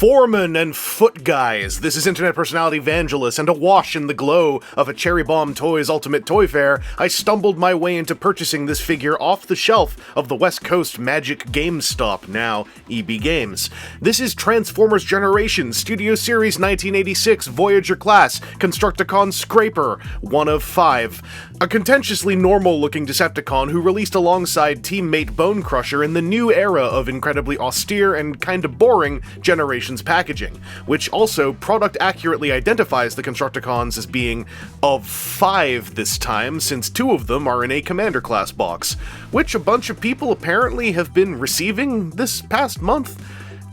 Foreman and foot guys, this is internet personality Vangelus, and awash in the glow of a Cherry Bomb Toys Ultimate Toy Fair, I stumbled my way into purchasing this figure off the shelf of the West Coast Magic GameStop, now EB Games. This is Transformers Generations Studio Series 1986 Voyager Class Constructicon Scraper, one of 5. A contentiously normal-looking Decepticon who released alongside teammate Bone Crusher in the new era of incredibly austere and kinda boring Generations packaging, which also product accurately identifies the Constructicons as being of 5 this time, since 2 of them are in a Commander class box, which a bunch of people apparently have been receiving this past month.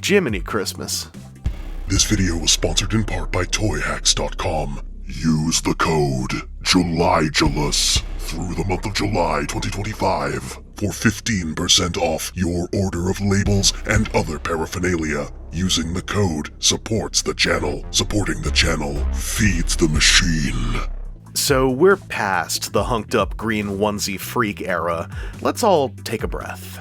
Jiminy Christmas. This video was sponsored in part by ToyHacks.com. Use the code JULYJALOUS through the month of July 2025 for 15% off your order of labels and other paraphernalia. Using the code supports the channel. Supporting the channel feeds the machine. So we're past the hunked up green onesie freak era. Let's all take a breath.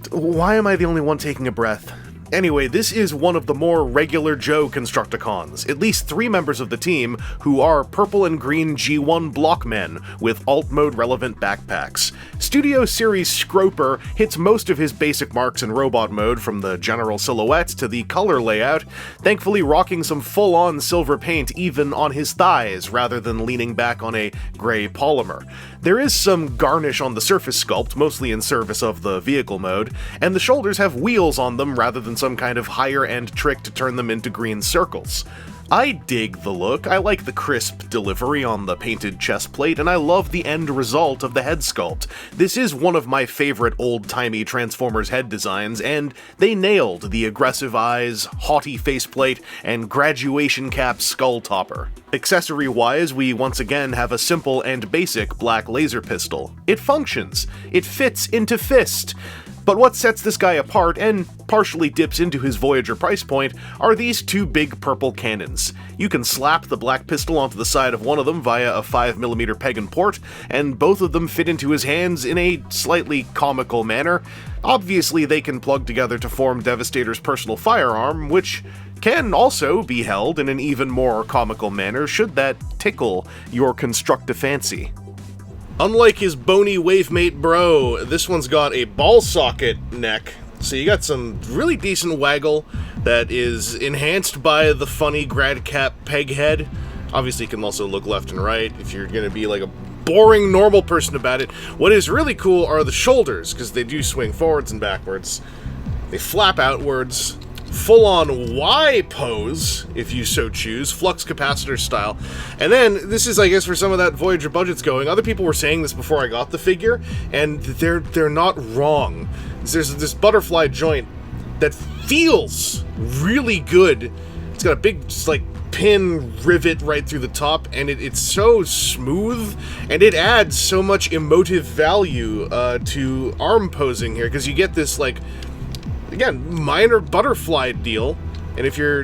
Why am I the only one taking a breath? Anyway, this is one of the more regular Joe Constructicons, at least 3 members of the team who are purple and green G1 blockmen with alt-mode relevant backpacks. Studio Series Scroper hits most of his basic marks in robot mode, from the general silhouettes to the color layout, thankfully rocking some full-on silver paint even on his thighs rather than leaning back on a gray polymer. There is some garnish on the surface sculpt, mostly in service of the vehicle mode, and the shoulders have wheels on them rather than some kind of higher-end trick to turn them into green circles. I dig the look, I like the crisp delivery on the painted chest plate, and I love the end result of the head sculpt. This is one of my favorite old-timey Transformers head designs, and they nailed the aggressive eyes, haughty faceplate, and graduation cap skull topper. Accessory-wise, we once again have a simple and basic black laser pistol. It functions. It fits into fist. But what sets this guy apart, and partially dips into his Voyager price point, are these 2 big purple cannons. You can slap the black pistol onto the side of one of them via a 5mm peg and port, and both of them fit into his hands in a slightly comical manner. Obviously, they can plug together to form Devastator's personal firearm, which can also be held in an even more comical manner should that tickle your constructive fancy. Unlike his bony wavemate bro, this one's got a ball socket neck, so you got some really decent waggle that is enhanced by the funny grad cap peg head. Obviously, you can also look left and right if you're gonna be like a boring normal person about it. What is really cool are the shoulders, because they do swing forwards and backwards. They flap outwards. Full-on Y pose, if you so choose, flux capacitor style. And then, this is, I guess, where some of that Voyager budget's going. Other people were saying this before I got the figure, and they're not wrong. There's this butterfly joint that feels really good. It's got a big, just like, pin rivet right through the top, and it's so smooth, and it adds so much emotive value to arm posing here, because you get this, like, again, minor butterfly deal, and if you're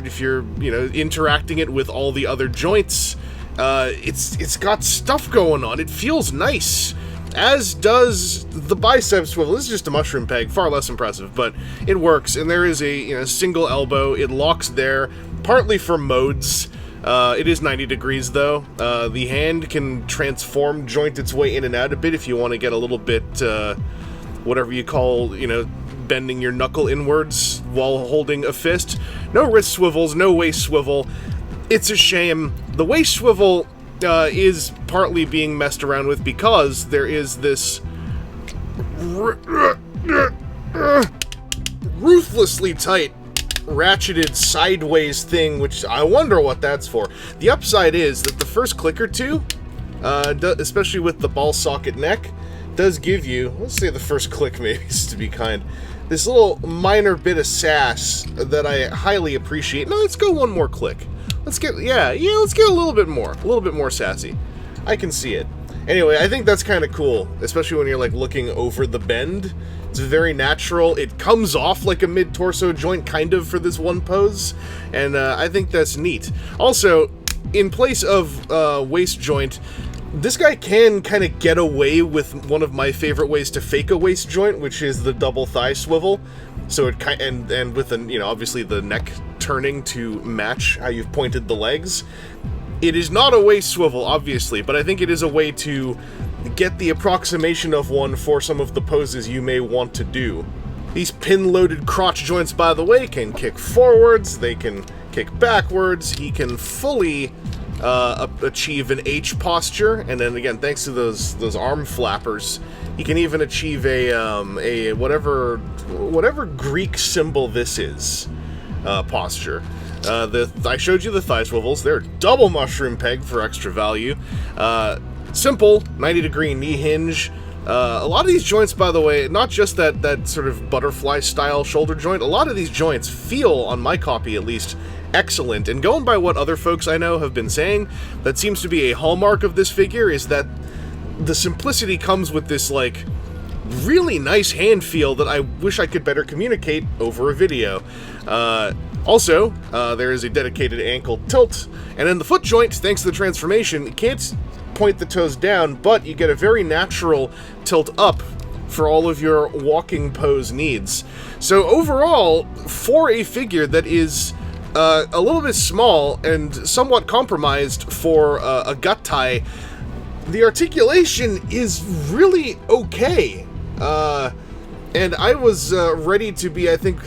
you know, interacting it with all the other joints, it's got stuff going on. It feels nice, as does the bicep swivel. This is just a mushroom peg, far less impressive, but it works. And there is a single elbow. It locks there, partly for modes. It is 90 degrees though. The hand can transform, joint its way in and out a bit if you want to get a little bit whatever you call, bending your knuckle inwards while holding a fist. No wrist swivels, no waist swivel. It's a shame. The waist swivel is partly being messed around with because there is this ruthlessly tight, ratcheted sideways thing, which I wonder what that's for. The upside is that the first click or two, especially with the ball socket neck, does give you, let's say the first click maybe, to be kind, this little minor bit of sass that I highly appreciate. No, let's go one more click. Let's get, let's get a little bit more sassy. I can see it. Anyway, I think that's kind of cool, especially when you're like looking over the bend. It's very natural. It comes off like a mid-torso joint kind of for this one pose, and I think that's neat. Also, in place of waist joint, This guy can kind of get away with one of my favorite ways to fake a waist joint, which is the double thigh swivel. so it and with obviously the neck turning to match how you've pointed the legs. It is not a waist swivel, obviously, but I think it is a way to get the approximation of one for some of the poses you may want to do. These pin-loaded crotch joints, by the way, can kick forwards, they can kick backwards, he can fully achieve an H posture, and then again, thanks to those arm flappers, he can even achieve a whatever Greek symbol this is posture. I showed you the thigh swivels. They're double mushroom peg for extra value. Simple 90-degree knee hinge. A lot of these joints, by the way, not just that sort of butterfly style shoulder joint, a lot of these joints feel, on my copy at least, excellent. And going by what other folks I know have been saying, that seems to be a hallmark of this figure, is that the simplicity comes with this, like, really nice hand feel that I wish I could better communicate over a video. Also, there is a dedicated ankle tilt, and in the foot joint, thanks to the transformation, you can't point the toes down, but you get a very natural tilt up for all of your walking pose needs. So overall, for a figure that is a little bit small and somewhat compromised for a gut tie, the articulation is really okay. And I was ready to be, I think,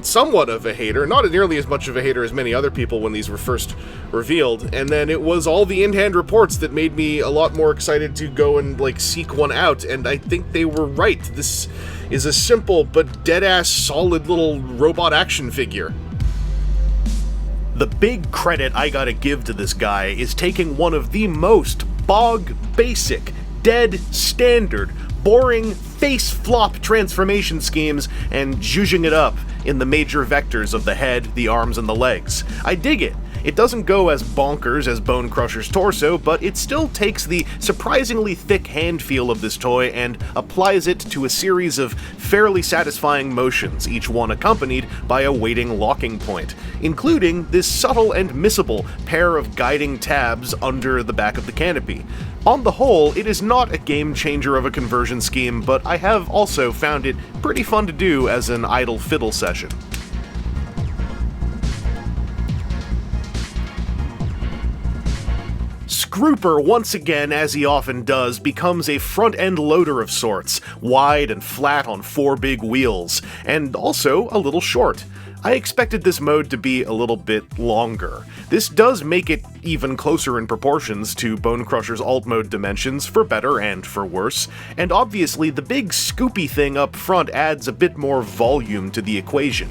somewhat of a hater. Not nearly as much of a hater as many other people when these were first revealed. And then it was all the in-hand reports that made me a lot more excited to go and, like, seek one out. And I think they were right. This is a simple but dead-ass solid little robot action figure. The big credit I gotta give to this guy is taking one of the most basic, dead standard, boring face flop transformation schemes and zhuzhing it up in the major vectors of the head, the arms, and the legs. I dig it. It doesn't go as bonkers as Bone Crusher's torso, but it still takes the surprisingly thick hand feel of this toy and applies it to a series of fairly satisfying motions, each one accompanied by a waiting locking point, including this subtle and missable pair of guiding tabs under the back of the canopy. On the whole, it is not a game changer of a conversion scheme, but I have also found it pretty fun to do as an idle fiddle session. Scrooper, once again, as he often does, becomes a front-end loader of sorts, wide and flat on 4 big wheels, and also a little short. I expected this mode to be a little bit longer. This does make it even closer in proportions to Bone Crusher's alt mode dimensions, for better and for worse, and obviously the big scoopy thing up front adds a bit more volume to the equation.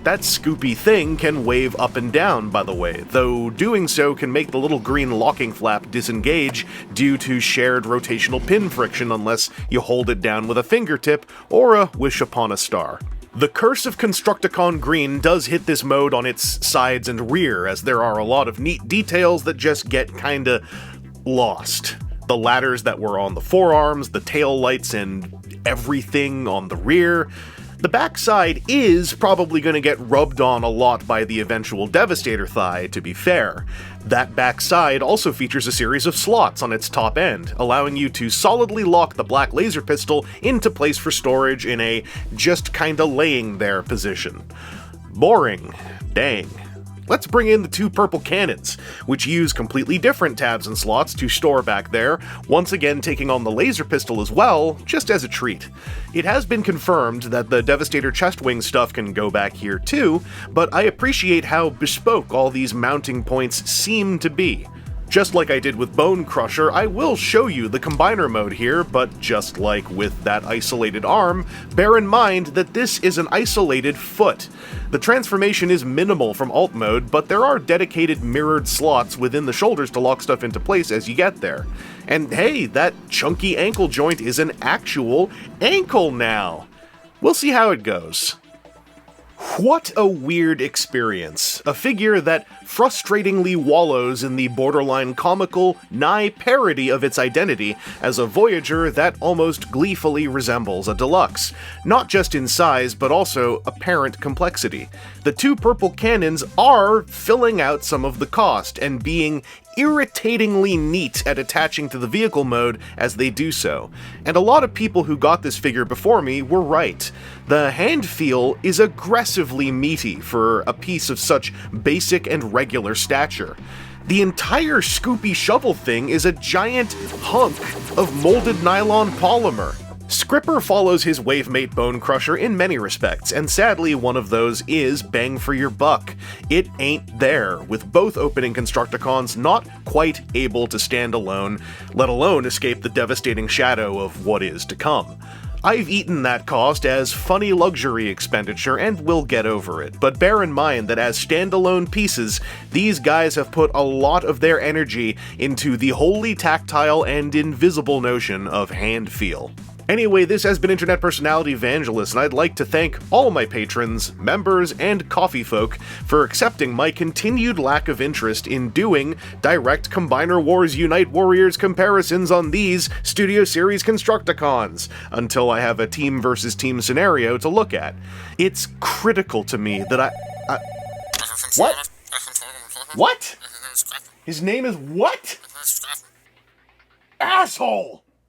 That scoopy thing can wave up and down, by the way, though doing so can make the little green locking flap disengage due to shared rotational pin friction unless you hold it down with a fingertip or a wish upon a star. The Curse of Constructicon Green does hit this mode on its sides and rear, as there are a lot of neat details that just get kinda lost. The ladders that were on the forearms, the tail lights, and everything on the rear. The backside is probably going to get rubbed on a lot by the eventual Devastator thigh, to be fair. That backside also features a series of slots on its top end, allowing you to solidly lock the black laser pistol into place for storage in a just kinda laying there position. Boring. Dang. Let's bring in the 2 purple cannons, which use completely different tabs and slots to store back there, once again taking on the laser pistol as well, just as a treat. It has been confirmed that the Devastator chest wing stuff can go back here too, but I appreciate how bespoke all these mounting points seem to be. Just like I did with Bone Crusher, I will show you the combiner mode here, but just like with that isolated arm, bear in mind that this is an isolated foot. The transformation is minimal from alt mode, but there are dedicated mirrored slots within the shoulders to lock stuff into place as you get there. And hey, that chunky ankle joint is an actual ankle now! We'll see how it goes. What a weird experience. A figure that frustratingly wallows in the borderline comical, nigh parody of its identity as a Voyager that almost gleefully resembles a deluxe, not just in size but also apparent complexity. The 2 purple cannons are filling out some of the cost and being irritatingly neat at attaching to the vehicle mode as they do so. And a lot of people who got this figure before me were right. The hand feel is aggressively meaty for a piece of such basic and regular stature. The entire Scoopy Shovel thing is a giant hunk of molded nylon polymer. Scripper follows his wavemate Bone Crusher in many respects, and sadly one of those is bang for your buck. It ain't there, with both opening Constructicons not quite able to stand alone, let alone escape the devastating shadow of what is to come. I've eaten that cost as funny luxury expenditure and will get over it, but bear in mind that as standalone pieces, these guys have put a lot of their energy into the wholly tactile and invisible notion of hand feel. Anyway, this has been Internet Personality Vangelus, and I'd like to thank all my patrons, members, and coffee folk for accepting my continued lack of interest in doing direct Combiner Wars Unite Warriors comparisons on these Studio Series Constructicons, until I have a team versus team scenario to look at. It's critical to me that I What? What? His name is what? Asshole!